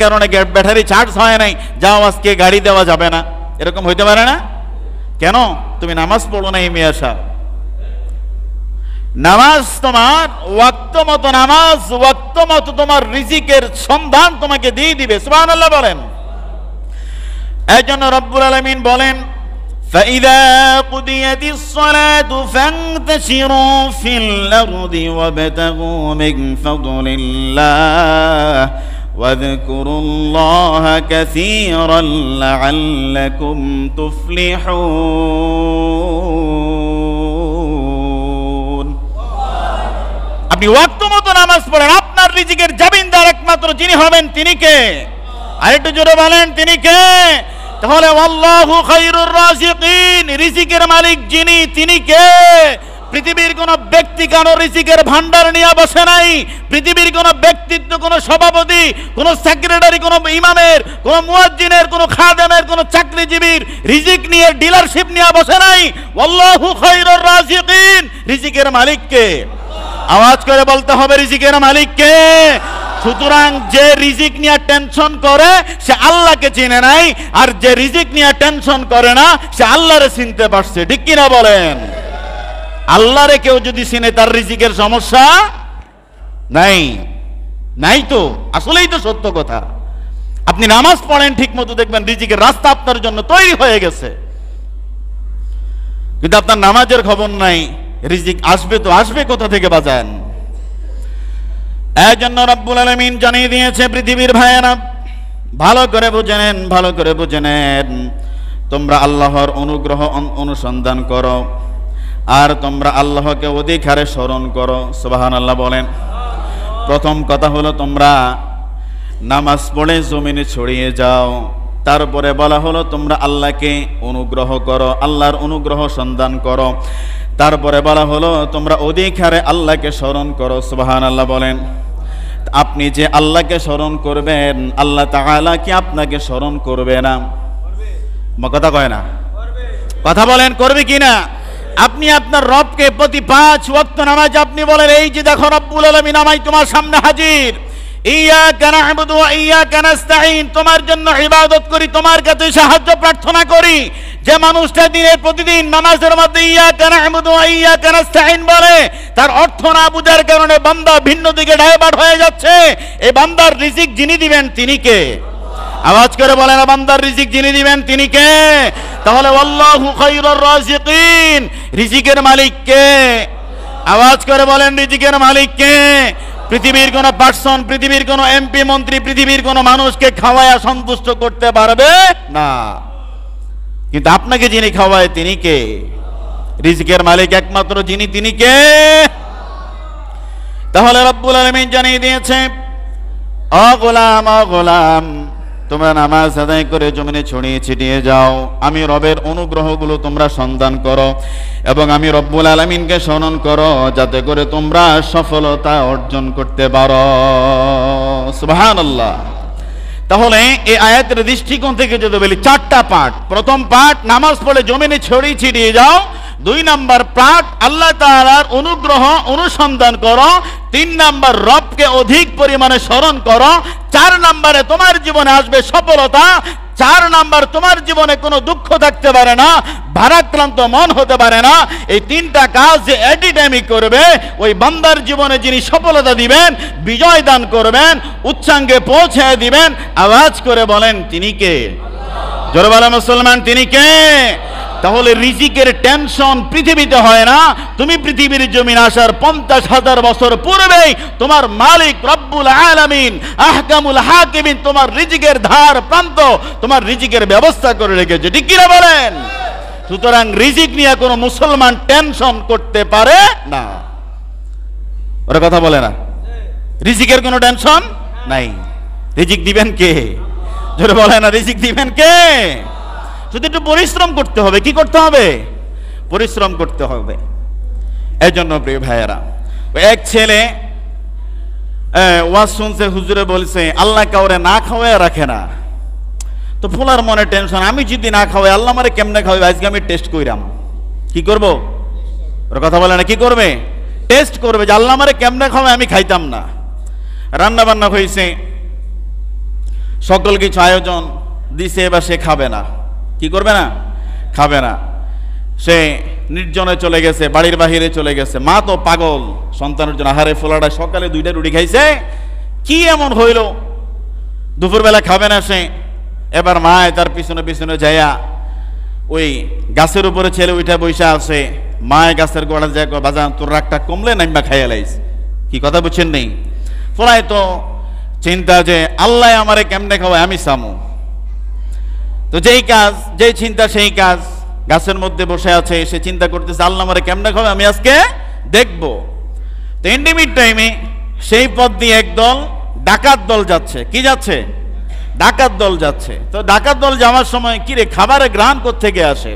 কারণে ব্যাটারি চার্জ হয় নাই, যাও আজকে গাড়ি দেওয়া যাবে না। এরকম হইতে পারে না? কেন? তুমি নামাজ পড়ো না। এই মেয়ে সাহেব, নামাজ তোমার ওয়াক্ত মতো, নামাজ ওয়াক্ত মতো তোমার রিজিকের সন্ধান তোমাকে দিয়ে দিবে। সুবহানাল্লাহ বলেন। এই জন্য রব্বুল আলামিন বলেন فَإِذَا قُضِيَتِ الصَّلَاةُ فَانتَشِرُوا فِي الْأَرْضِ وَابْتَغُوا مِنْ فَضْلِ اللَّهِ وَاذْكُرُوا اللَّهَ كَثِيرًا لَعَلَّكُمْ تُفْلِحُونَ। আপনি ওয়াক্ত মতো নামাজ পড়েন, আপনার রিজিকের জামিনদার একমাত্র যিনি হবেন তিনি কে? আরেকটু জোরে বলেন তিনি কে? তাহলে আল্লাহু খায়রুর রাযিকিন, রিজিকের মালিক যিনি তিনি কে? পৃথিবীর কোন ব্যক্তি কোন রিজিকের ভান্ডার নিয়ে বসে নাই। পৃথিবীর কোন ব্যক্তিত্ব, কোন সভাপতি, কোন সেক্রেটারি, কোন ইমামের, কোন মুয়াজ্জিনের, কোন খাদেমের, কোন চাকরিজীবীর রিজিক নিয়ে ডিলারশিপ নিয়ে বসে নাই। আল্লাহু খায়রুর রাযিকিন, রিজিকের মালিক কে? আওয়াজ করে বলতে হবে রিজিকের মালিক কে? সুতরাং যে রিজিক নিয়ে টেনশন করে সে আল্লাহকে চিনে নাই, আর যে রিজিক নিয়ে টেনশন করে না সে আল্লাহরে চিনতে পারছে, ঠিক কিনা বলেন? আল্লাহরে কেউ যদি চিনে তার রিজিকের সমস্যা নাই, নাই তো, আসলেই তো সত্য কথা। আপনি নামাজ পড়েন ঠিক মতো, দেখবেন রিজিকের রাস্তা আপনার জন্য তৈরি হয়ে গেছে। কিন্তু আপনার নামাজের খবর নাই, রিজিক আসবে তো আসবে কোথা থেকে বাজান? এই জন্য রব্বুল আলামিন জানিয়ে দিয়েছে পৃথিবীর ভাইয়েরা, ভালো করে বুঝে নেন, ভালো করে বুঝে নেন। তোমরা আল্লাহর অনুগ্রহ অনুসন্ধান করো, আর তোমরা আল্লাহকে অধিক হারে স্মরণ করো। সুবহানাল্লাহ বলেন। প্রথম কথা হলো তোমরা নামাজ পড়ে জমিনে ছড়িয়ে যাও। তারপরে বলা হলো তোমরা আল্লাহকে অনুগ্রহ করো, আল্লাহর অনুগ্রহ সন্ধান করো। তারপরে বলা হলো তোমরা অধিক হারে আল্লাহকে স্মরণ করো। সুবহানাল্লাহ বলেন। আপনি যে আল্লাহকে স্মরণ করবেন, আল্লাহ তাআলা কি আপনাকে স্মরণ করবে না? কথা কয় না, কথা বলেন, করবে কি না? আপনি আপনার রবকে প্রতি 5 ওয়াক্ত নামাজ আপনি বলেন, এই যে দেখো রব্বুল আলামিন আমি তোমার সামনে হাজির, ইয়াকা না'বুদু ওয়া ইয়াকা নাস্তাঈন, তোমার জন্য ইবাদত করি, তোমার কাছে সাহায্য প্রার্থনা করি। যে মানুষটা দিনের প্রতিদিন নামাজের মধ্যে ইয়াকা না'বুদু ওয়া ইয়াকা নাস্তাঈন বলে, তার অর্থ না বুঝার কারণে বান্দা ভিন্ন দিকে ডাইভার্ট হয়ে যাচ্ছে। এই বান্দার রিজিক যিনি দিবেন তিনি কে? আওয়াজ করে বলেন, বান্দার রিজিক যিনি দিবেন তিনি কে? তাহলে আল্লাহু খায়রুর রাজিকিন, রিজিকের মালিক কে? আওয়াজ করে বলেন, রিজিকের মালিক কে? পৃথিবীর কোন পার্সন, পৃথিবীর কোন এমপি মন্ত্রী, পৃথিবীর কোন মানুষকে খাওয়ায়া সন্তুষ্ট করতে পারবে না, কিন্তু আপনাকে যিনি খাওয়ায় তিনি কে? রিজিকের মালিক একমাত্র যিনি, তিনি কে? তাহলে রব্বুল আলামিন জানিয়ে দিয়েছে, ও গোলাম, ও গোলাম, তোমরা নামাজ আদায় করে জমিনে ছড়িয়ে ছিটিয়ে যাও, আমি রবের অনুগ্রহগুলো তোমরা সন্ধান করো এবং আমি রব্বুল আলামিনকে স্মরণ করো, যাতে করে তোমরা সফলতা অর্জন করতে পারো। সুবহানাল্লাহ। তাহলে এই আয়াতের দৃষ্টিকোণ থেকে যদি বলি 4টা পার্ট। প্রথম পার্ট নামাজ পড়ে জমিনে ছড়িয়ে ছিটিয়ে যাও। 2 নাম্বার পার্ট আল্লাহ তাআলার অনুগ্রহ অনুসন্ধান করো। 3 নাম্বার রবকে অধিক পরিমাণে স্মরণ করো। 4 নাম্বারে তোমার জীবনে আসবে সফলতা। 4 নাম্বার তোমার জীবনে কোনো দুঃখ থাকতে পারে না, ভারাক্রান্ত মন হতে পারে না। এই 3টা কাজ যে এট এ টাইমই করবে, ওই বান্দার জীবনে যিনি সফলতা দিবেন, বিজয় দান করবেন, উচ্চাঙ্গে পৌঁছে দিবেন, আওয়াজ করে বলেন তিনি কে? জোরে বলেন মুসলমান, তিনি কে? তাহলে রিজিকের টেনশন পৃথিবীতে হয় না। তুমি পৃথিবীর জমিন আসার 50,000 বছর পূর্বেই তোমার মালিক রব্বুল আলামিন আহকামুল হাকিমিন তোমার রিজিকের ধার প্রান্ত, তোমার রিজিকের ব্যবস্থা করে রেখেছে। ঠিক কিনা বলেন? সুতরাং রিজিক নিয়ে কোনো মুসলমান টেনশন করতে পারে না। ওরা কথা বলে না, রিজিকের কোনো টেনশন নাই। রিজিক দিবেন কে? জোরে বলে না, রিজিক দিবেন কে? শুধু একটু পরিশ্রম করতে হবে। কি করতে হবে? পরিশ্রম করতে হবে। এই জন্য প্রিয় ভাইয়েরা, এক ছেলে ওয়াজ শুনছে, হুজুরে বলছে আল্লাহ কাউরে না খাওয়ায় রাখে না। তো ফুলার মনে টেনশন, আমি যদি না খাওয়াই আল্লাহ আমারে কেমনে খাওয়াই? আজকে আমি টেস্ট কইরাম। কি করব? ওর কথা বলে না, কি করবে? টেস্ট করবে যে আল্লাহ আমারে কেমনে খাওয়ায়, আমি খাইতাম না। রান্না বান্না হয়েছে, সকল কিছু আয়োজন দিছে, এবার সে খাবে না। কি করবে না? খাবে না। সে নির্জনে চলে গেছে, বাড়ির বাহিরে চলে গেছে। মা তো পাগল সন্তানের জন্য। আহারে ফোলাটা সকালে 2টা রুটি খাইছে, কি এমন হইল? দুপুরবেলা খাবে না সে। এবার মা তার পিছনে পিছনে যাইয়া ওই গাছের উপরে ছেলে উঠা বৈশা আছে। মায় গাছের গোড়া যায়, বাজান তোর রাগটা কমলে নাইবা খাইয়া লাইস। কি কথা বুঝছেন নেই? ফোলায় তো চিন্তা যে আল্লাহ আমারে কেমনে খাওয়ায়, আমি সামু। তো যেই কাজ, যেই চিন্তা সেই কাজ। গাছের মধ্যে বসে আছে, সে চিন্তা করতেছে আল্লাহ আমারে কেমনে খাওয়ায়, আমি আজকে দেখব। তো ইন্ডিমিড টাইমে সেই পথ দিয়ে একদল ডাকাত দল যাচ্ছে। কি যাচ্ছে? ডাকাত দল যাচ্ছে। তো ডাকাত দল যাওয়ার সময় কিরে খাবারের ঘ্রাণ কোত্থেকে আসে?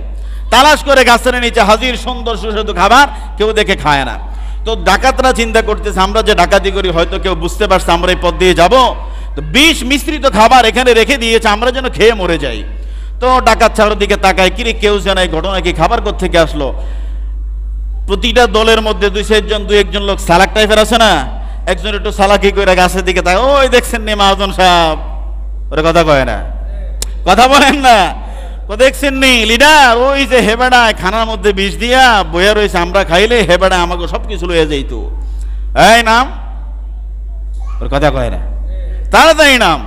তালাশ করে গাছের নিচে হাজির সুন্দর সুস্বাদু খাবার, কেউ দেখে খায় না। তো ডাকাতরা চিন্তা করতেছে আমরা যে ডাকাতি করি হয়তো কেউ বুঝতে পারছে আমরা এই পথ দিয়ে যাব, তো বিষ মিশ্রিত খাবার এখানে রেখে দিয়েছে, আমরা যেন খেয়ে মরে যাই। তো ডাকাত চারোর দিকে তাকায়, কিরে কেউ জানায় ঘটনা কি, খাবার কোত্থেকে আসলো? প্রতিটা দলের মধ্যে 2-1 লোক সালাক টাইপের আছে না, একজন একটু সালাকি করে গাছের দিকে তাকায়, ওই দেখছেন নি মহাজন সাহেব। ওরা কথা কয় না, কথা বলেন না। দেখছেন নি লিডার, ওই যে হেবেড়ায় খানার মধ্যে বিষ দিয়া বইয়া রয়েছে, আমরা খাইলে হেবেড়ায় আমাকে সবকিছু লইয়া যাইত। এই নাম, ওর কথা কয় না, তাড়াতাড়ি নাম।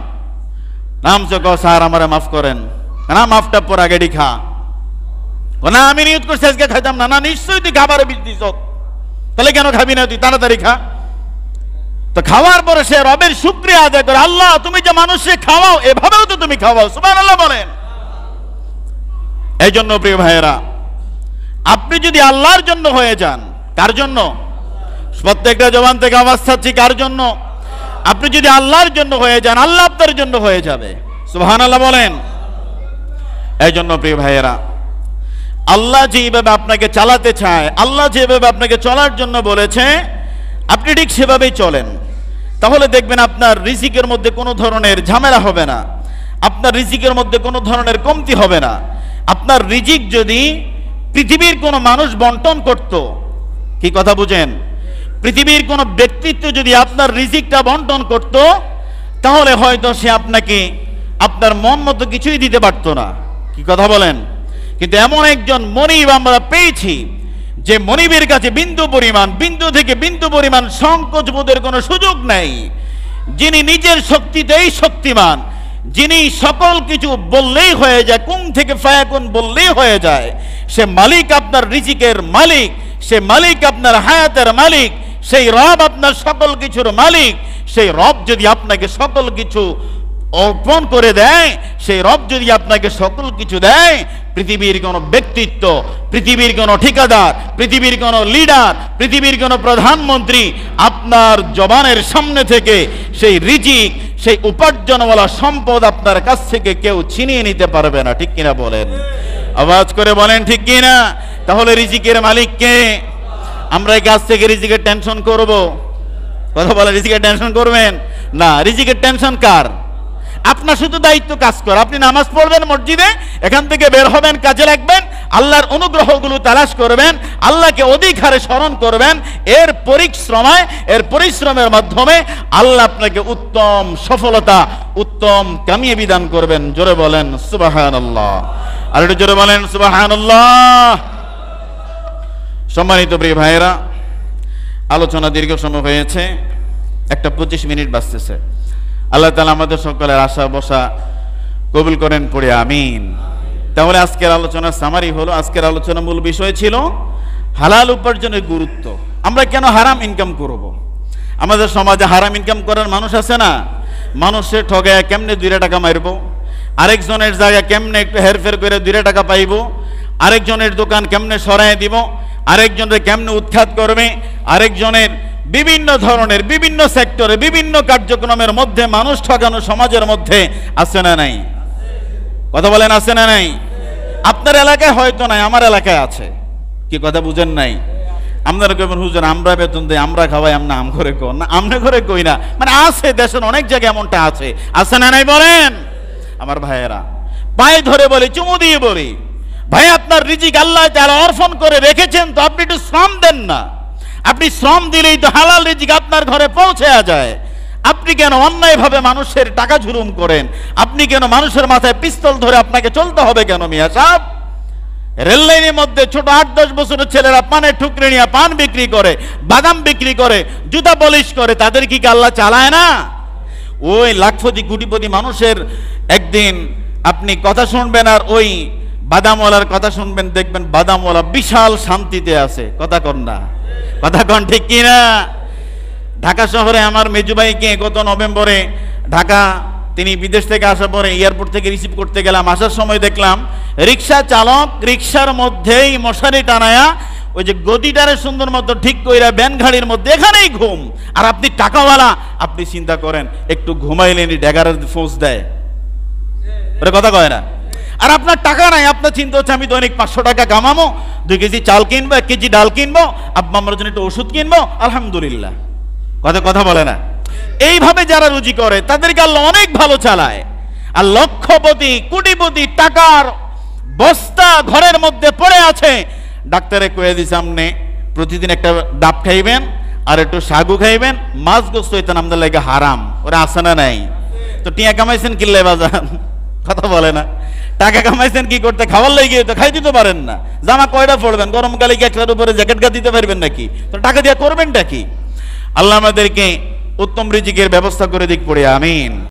নাম চোখ, স্যার আমারে মাফ করেন। না মাফটা পর আগেডি খা। না আমি নিয়ত করছি আজকে খাইতাম না। না নিশ্চয়ই তুই খাবারে বিষ দিস, তাহলে কেন খাবি না? তুই তাড়াতাড়ি খা। তো খাওয়ার পরে সে রবের শুকরিয়া আদায় করে, আল্লাহ তুমি যে মানুষকে খাওয়াও, এভাবেও তো তুমি খাওয়াও। সুবহানাল্লাহ বলেন। এই জন্য প্রিয় ভাইয়েরা, আপনি যদি আল্লাহর জন্য হয়ে যান, কার জন্য? প্রত্যেকটা জবান থেকে আওয়াজ ছাড়ছি, কার জন্য? আপনি যদি আল্লাহর জন্য হয়ে যান, আল্লাহ আপনার জন্য হয়ে যাবে। সুবহানাল্লাহ বলেন। এই জন্য প্রিয় ভাইয়েরা, আল্লাহ যেভাবে আপনাকে চালাতে চায়, আল্লাহ যেভাবে আপনাকে চলার জন্য বলেছে, আপনি ঠিক সেভাবেই চলেন। তাহলে দেখবেন আপনার রিজিকের মধ্যে কোনো ধরনের ঝামেলা হবে না, আপনার রিজিকের মধ্যে কোনো ধরনের কমতি হবে না। আপনার রিজিক যদি পৃথিবীর কোনো মানুষ বন্টন করত, কি কথা বুঝেন? পৃথিবীর কোনো ব্যক্তিত্ব যদি আপনার রিজিকটা বন্টন করত, তাহলে হয়তো সে আপনাকে আপনার মন মতো কিছুই দিতে পারত না। কি কথা বলেন? কিন্তু এমন একজন মনিব আমরা পেয়েছি, যে মনিবের কাছে বিন্দু থেকে বিন্দু পরিমাণ সংকোচ বোধের কোনো সুযোগ নেই, যিনি নিজের শক্তিতেই শক্তিমান, যিনি সকল কিছু বললেই হয়ে যায়, কুন থেকে ফায়াকুন বললেই হয়ে যায়। সে মালিক, আপনার রিজিকের মালিক, সে মালিক আপনার হায়াতের মালিক, সেই রব আপনার সকল কিছুর মালিক। সেই রব যদি আপনাকে সকল কিছু অর্পণ করে দেয়, সেই রব যদি আপনাকে সকল কিছু দেয়, পৃথিবীর কোনো ব্যক্তিত্ব, পৃথিবীর কোনো ঠিকাদার, পৃথিবীর কোনো লিডার, পৃথিবীর কোনো প্রধানমন্ত্রী আপনার জবানের সামনে থেকে সেই রিজিক, সেই উপার্জনওয়ালা সম্পদ আপনার কাছ থেকে কেউ ছিনিয়ে নিতে পারবে না। ঠিক কিনা বলেন? আওয়াজ করে বলেন ঠিক কিনা? তাহলে রিজিকের মালিক কে? আমরা এই কাছ থেকে রিজিকের টেনশন করব? কথা বলে রিজিকের টেনশন করবেন না। রিজিকের টেনশন কার? আপনার শুধু দায়িত্ব কাজ করা। আপনি নামাজ পড়বেন মসজিদে, এখান থেকে বের হবেন, কাজে লাগবেন, আল্লাহর অনুগ্রহগুলো তালাশ করবেন, আল্লাহকে অধিক হারে স্মরণ করবেন। এর পরিশ্রমের মাধ্যমে আল্লাহ আপনাকে উত্তম সফলতা, উত্তম কামিয়াবি দান করবেন। জোরে বলেন সুবহানাল্লাহ। আর একটু জোরে বলেন সুবহানাল্লাহ। সম্মানিত প্রিয় ভাইয়েরা, আলোচনা দীর্ঘ সময় হয়েছে, 1:25 মিনিট বাজতেছে। আল্লাহ তাআলা আমাদের সকলের আশা বসা কবুল করেন, পড়ে আমিন। তাহলে আজকের আলোচনার সামারি হলো, আজকের আলোচনার মূল বিষয় ছিল হালাল উপার্জনের গুরুত্ব। আমরা কেন হারাম ইনকাম করব? আমাদের সমাজে হারাম ইনকাম করার মানুষ আছে না? মানুষের ঠগায় কেমনে 2 টাকা মারবো, আরেকজনের জায়গা কেমনে একটু হেরফের করে 2 টাকা পাইব, আরেকজনের দোকান কেমনে সরাই দিব, আরেকজনের কেমনে উৎখাত করবে, আরেকজনের বিভিন্ন ধরনের বিভিন্ন সেক্টরে বিভিন্ন কার্যক্রমের মধ্যে মানুষ ঠকানো সমাজের মধ্যে আছে না নাই? কথা বলেন আছে না নাই? আপনার এলাকায় হয়তো নাই, আমার এলাকায় আছে। কি কথা বুঝেন নাই? আপনারা কেমন হুজুর আমরা বেতন দেই, আমরা খাওয়াই, আমরা আম করে কই না, আমনে করে কই না, মানে আছে, দেশের অনেক জায়গায় এমনটা আছে। আছে না নাই বলেন? আমার ভাইয়েরা, পায়ে ধরে বলি, চুমু দিয়ে বলি, ভাই আপনার রিজিক আল্লাহ তাআলা অর্পণ করে রেখেছেন, তো আপনি একটু শ্রম দেন না। আপনি শ্রম দিলেই তো হালাল রিজিক আপনার ঘরে পৌঁছে যায়। আপনি কেন অন্যায়ভাবে মানুষের টাকা ঝুরুম করেন? আপনি কেন মানুষের মাথায় পিস্তল ধরে আপনাকে চলতে হবে কেন মিয়া সাহেব? রেল লাইনের মধ্যে ছোট 8-10 বছরের ছেলেরা পানের ঠুকরে নিয়ে পান বিক্রি করে, বাদাম বিক্রি করে, জুতা পলিশ করে, তাদের কি আল্লাহ চালায় না? ওই লাখপতি কোটিপতি মানুষের একদিন আপনি কথা শুনবেন, আর ওই বাদামওয়ালার কথা শুনবেন, দেখবেন বাদামওয়ালা বিশাল শান্তিতে আছে। কথা কন না? কথা কন ঠিক কিনা? ঢাকা শহরে আমার মেজুভাইকে গত নভেম্বরে ঢাকা, তিনি বিদেশ থেকে আসার পরে এয়ারপোর্ট থেকে রিসিভ করতে গেলাম, আসার সময় দেখলাম রিক্সা চালক রিক্সার মধ্যেই মশারি টানায়া ওই যে গদিটারে সুন্দর মতো ঠিক কইরা ভ্যান গাড়ির মধ্যে এখানেই ঘুম। আর আপনি টাকাওয়ালা, আপনি চিন্তা করেন একটু ঘুমাইলেনি ড্যাগারের ফোঁস দেয়, ওরা কথা কয় না। আর আপনার টাকা নাই, আপনার চিন্তা হচ্ছে আমি দৈনিক 500 টাকা কামাবো, 2 কেজি চাল কিনবো, 1 কেজি ডাল কিনবো, আব্বা আমার জন্য একটু ওষুধ কিনবো, আলহামদুলিল্লাহ। কথা বলে না? এইভাবে যারা রুজি করে তাদেরকে আল্লাহ অনেক ভালো চালায়। আর লক্ষপতি কোটিপতি টাকার বস্তা ঘরের মধ্যে পড়ে আছে, ডাক্তারে কয়ে দিছে আপনি প্রতিদিন একটা ডাব খাইবেন আর একটু সাগু খাইবেন, মাছ গোস্ত এটা আমাদের লাগে হারাম। ওরা আসে না নাই? তো টিয়া কামাইছেন কিল্লে বাজান? কথা বলে না? টাকা কামাইছেন কি করতে? খাওয়ার লেগে তো খাই দিতে পারেন না। জামা কয়টা পড়বেন? গরমকালে কি একটার উপরে জ্যাকেট গা দিতে পারবেন নাকি? তো টাকা দিয়ে করবেনটা কি? আল্লাহ আমাদেরকে উত্তম রিজিকের ব্যবস্থা করে দিক, পড়ে আমিন।